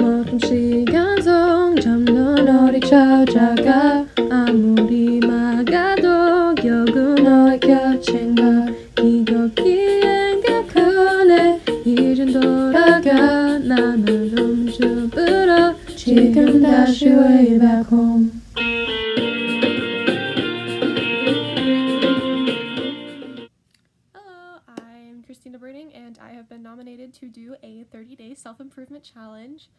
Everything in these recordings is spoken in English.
모든 시간 속 점점 너를 찾아가 아무리 막아도 결국 너의 곁인 걸 이거기엔 격하네 이젠 돌아가 나만 훔쳐불어 지금 다시 way back home. Hello, I'm Christina Brading, and I have been nominated to do a 30-day self-improvement challenge.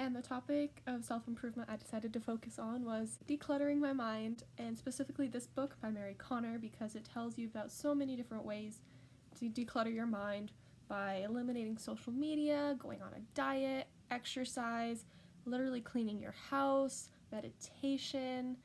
And the topic of self-improvement I decided to focus on was decluttering my mind, and specifically this book by Mary Connor, because it tells you about so many different ways to declutter your mind by eliminating social media, going on a diet, exercise, literally cleaning your house, meditation,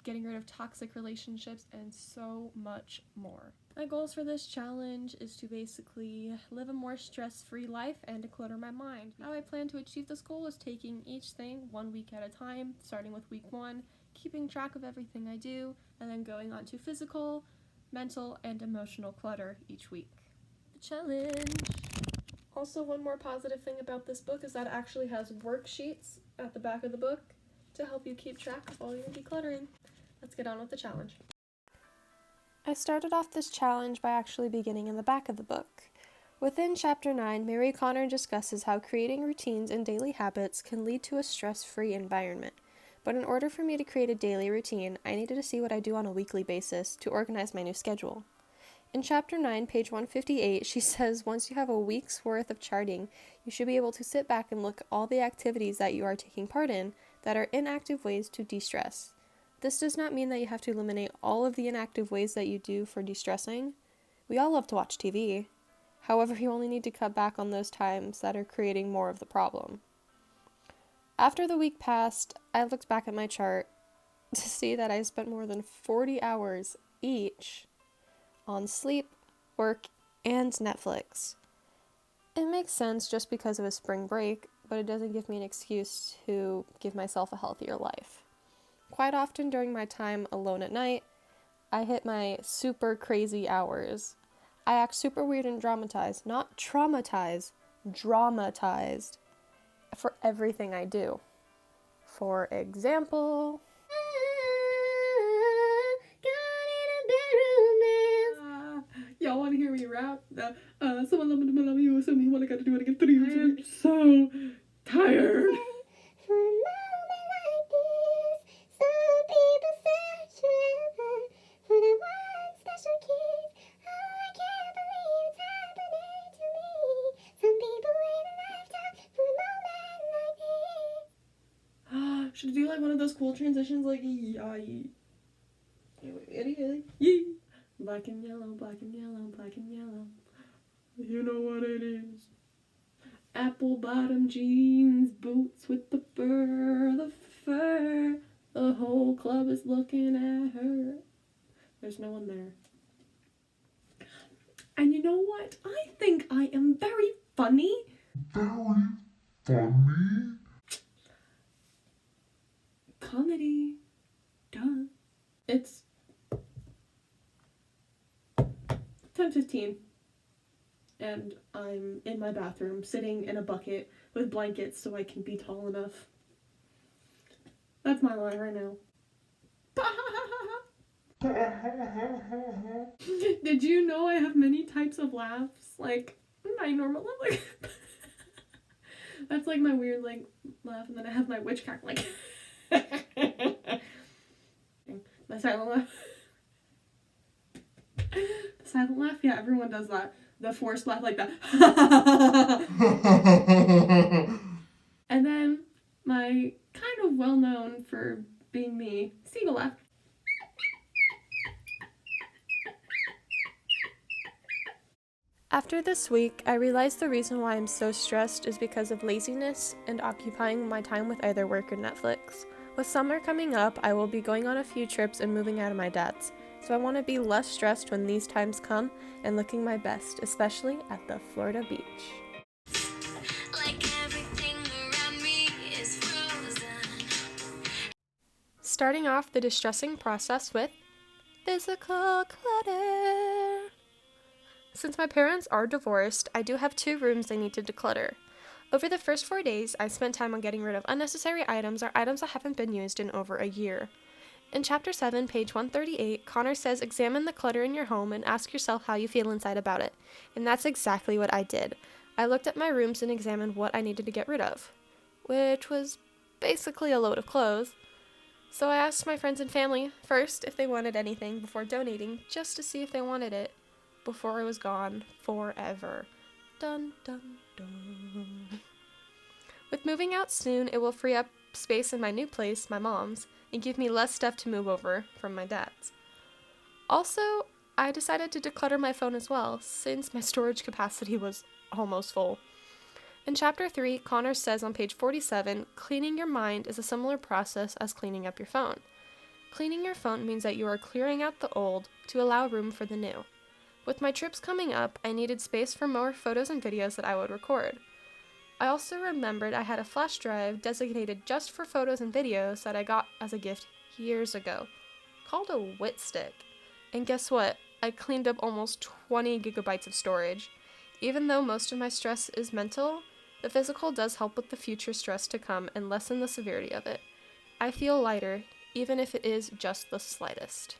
getting rid of toxic relationships, and so much more. My goals for this challenge is to basically live a more stress-free life and declutter my mind. How I plan to achieve this goal is taking each thing 1 week at a time, starting with week 1, keeping track of everything I do, and then going on to physical, mental, and emotional clutter each week. The challenge! Also, one more positive thing about this book is that it actually has worksheets at the back of the book to help you keep track of all your decluttering. Let's get on with the challenge. I started off this challenge by actually beginning in the back of the book. Within Chapter 9, Mary Connor discusses how creating routines and daily habits can lead to a stress-free environment. But in order for me to create a daily routine, I needed to see what I do on a weekly basis to organize my new schedule. In Chapter 9, page 158, she says once you have a week's worth of charting, you should be able to sit back and look at all the activities that you are taking part in that are inactive ways to de-stress. This does not mean that you have to eliminate all of the inactive ways that you do for de-stressing. We all love to watch TV. However, you only need to cut back on those times that are creating more of the problem. After the week passed, I looked back at my chart to see that I spent more than 40 hours each on sleep, work, and Netflix. It makes sense just because of a spring break, but it doesn't give me an excuse to give myself a healthier life. Quite often during my time alone at night, I hit my super crazy hours. I act super weird and dramatized, not traumatized, dramatized for everything I do. For example, y'all want to hear me rap? Someone love you, so me, what I got to do it again. I am so tired. Should I do like one of those cool transitions like yee. Black and yellow, black and yellow, black and yellow. You know what it is. Apple bottom jeans, boots with the fur. The whole club is looking at her. There's no one there. And you know what? I think I am very funny. Very funny? Comedy. Duh. It's 10:15. And I'm in my bathroom, sitting in a bucket with blankets so I can be tall enough. That's my line right now. Did you know I have many types of laughs? Like, my normal laugh, like, that's like my weird, like, laugh, and then I have my witchcraft, like, my silent laugh. The silent laugh? Yeah, everyone does that. The forced laugh like that. And then my kind of well known for being me seagull laugh. after this week, I realized the reason why I'm so stressed is because of laziness and occupying my time with either work or Netflix. With summer coming up, I will be going on a few trips and moving out of my dad's. So I want to be less stressed when these times come and looking my best, especially at the Florida beach. Like everything around me is frozen. Starting off the distressing process with physical clutter. Since my parents are divorced, I do have 2 rooms I need to declutter. Over the first 4 days, I spent time on getting rid of unnecessary items or items that haven't been used in over a year. In Chapter 7, page 138, Connor says examine the clutter in your home and ask yourself how you feel inside about it. And that's exactly what I did. I looked at my rooms and examined what I needed to get rid of, which was basically a load of clothes. So I asked my friends and family first if they wanted anything before donating, just to see if they wanted it before I was gone forever. Dun dun dun. With moving out soon, it will free up space in my new place, my mom's, and give me less stuff to move over from my dad's. Also, I decided to declutter my phone as well, since my storage capacity was almost full. In Chapter 3, Connor says on page 47, cleaning your mind is a similar process as cleaning up your phone. Cleaning your phone means that you are clearing out the old to allow room for the new. With my trips coming up, I needed space for more photos and videos that I would record. I also remembered I had a flash drive designated just for photos and videos that I got as a gift years ago, called a Wit Stick. And guess what? I cleaned up almost 20 gigabytes of storage. Even though most of my stress is mental, the physical does help with the future stress to come and lessen the severity of it. I feel lighter, even if it is just the slightest.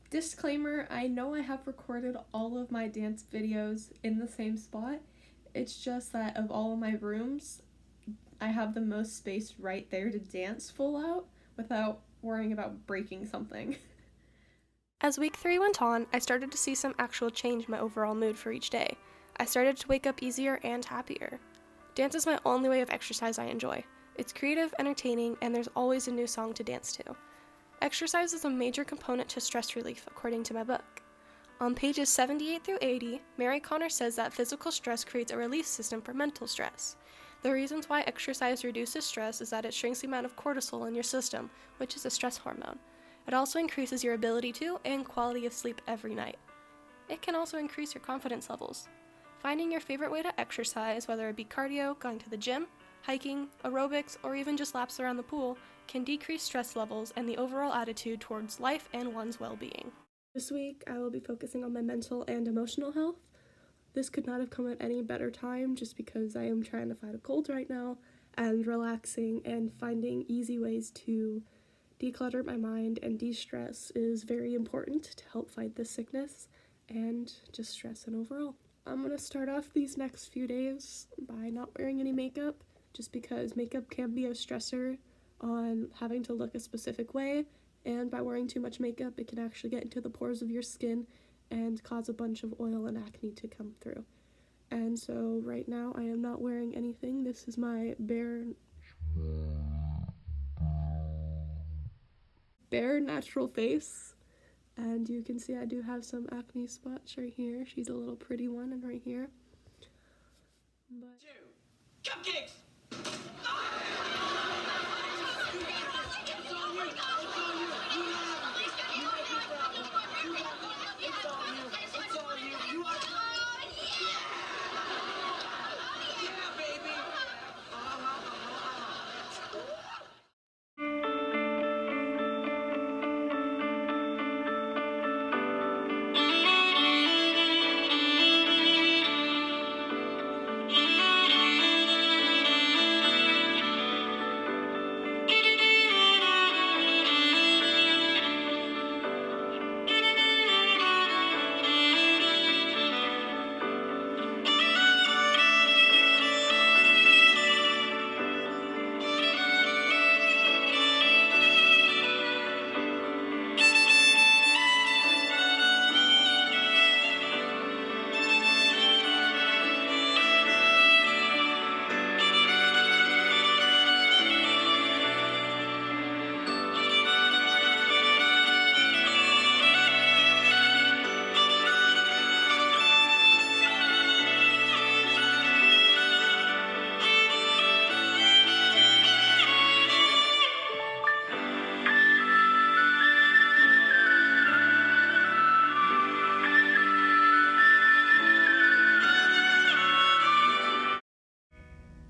Disclaimer, I know I have recorded all of my dance videos in the same spot. It's just that of all of my rooms, I have the most space right there to dance full out without worrying about breaking something. As week 3 went on, I started to see some actual change in my overall mood for each day. I started to wake up easier and happier. Dance is my only way of exercise I enjoy. It's creative, entertaining, and there's always a new song to dance to. Exercise is a major component to stress relief, according to my book. On pages 78 through 80, Mary Connor says that physical stress creates a relief system for mental stress. The reasons why exercise reduces stress is that it shrinks the amount of cortisol in your system, which is a stress hormone. It also increases your ability to and quality of sleep every night. It can also increase your confidence levels. Finding your favorite way to exercise, whether it be cardio, going to the gym, hiking, aerobics, or even just laps around the pool, can decrease stress levels and the overall attitude towards life and one's well-being. This week, I will be focusing on my mental and emotional health. This could not have come at any better time just because I am trying to fight a cold right now, and relaxing and finding easy ways to declutter my mind and de-stress is very important to help fight this sickness and just stress and overall. I'm going to start off these next few days by not wearing any makeup, just because makeup can be a stressor on having to look a specific way, and by wearing too much makeup, it can actually get into the pores of your skin and cause a bunch of oil and acne to come through. And so right now I am not wearing anything. This is my bare natural face. And you can see I do have some acne spots right here. She's a little pretty one, and right here. But Cupcakes!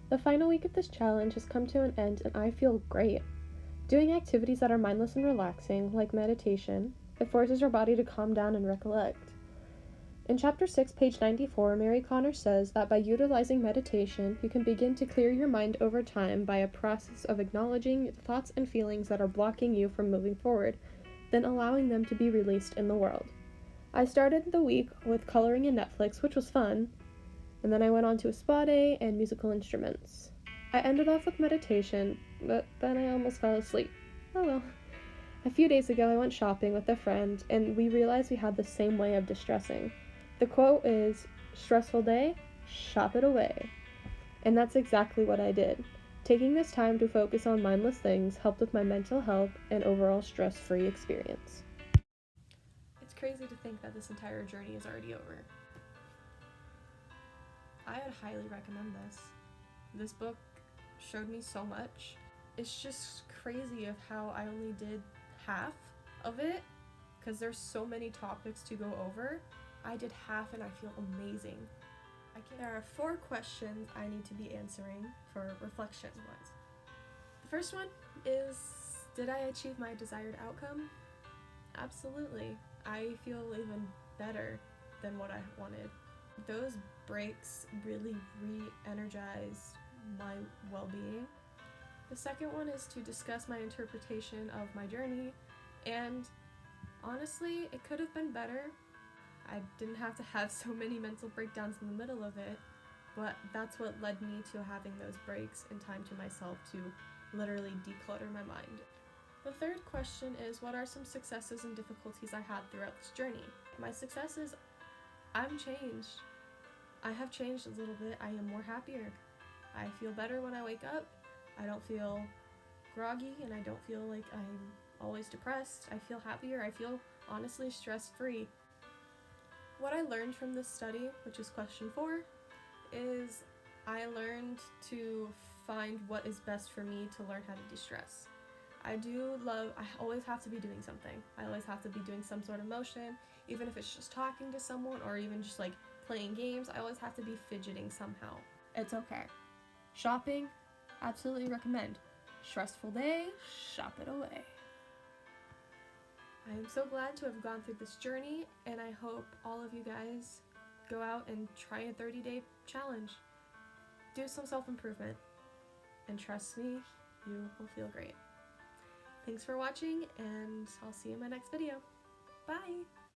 The final week of this challenge has come to an end and I feel great. Doing activities that are mindless and relaxing, like meditation, it forces your body to calm down and recollect. In Chapter 6, page 94, Mary Connor says that by utilizing meditation, you can begin to clear your mind over time by a process of acknowledging the thoughts and feelings that are blocking you from moving forward, then allowing them to be released in the world. I started the week with coloring and Netflix, which was fun, and then I went on to a spa day and musical instruments. I ended off with meditation, but then I almost fell asleep. Oh well. A few days ago, I went shopping with a friend, and we realized we had the same way of distressing. The quote is, "Stressful day? Shop it away." And that's exactly what I did. Taking this time to focus on mindless things helped with my mental health and overall stress-free experience. it's crazy to think that this entire journey is already over. I would highly recommend this. This book showed me so much. It's just crazy of how I only did half of it because there's so many topics to go over. I did half and I feel amazing. There are 4 questions I need to be answering for reflection-wise. The first one is, did I achieve my desired outcome? Absolutely. I feel even better than what I wanted. Those breaks really re-energized my well-being. The second one is to discuss my interpretation of my journey, and honestly, it could have been better. I didn't have to have so many mental breakdowns in the middle of it, but that's what led me to having those breaks and time to myself to literally declutter my mind. The third question is, what are some successes and difficulties I had throughout this journey? My successes, I'm changed. I have changed a little bit. I am more happier. I feel better when I wake up. I don't feel groggy and I don't feel like I'm always depressed. I feel happier. I feel honestly stress-free. What I learned from this study, which is question 4, is I learned to find what is best for me to learn how to de-stress. I always have to be doing something. I always have to be doing some sort of motion, even if it's just talking to someone or even just like playing games. I always have to be fidgeting somehow. It's okay. Shopping, absolutely recommend. Stressful day, shop it away. I am so glad to have gone through this journey, and I hope all of you guys go out and try a 30-day challenge. Do some self-improvement, and trust me, you will feel great. Thanks for watching, and I'll see you in my next video. Bye!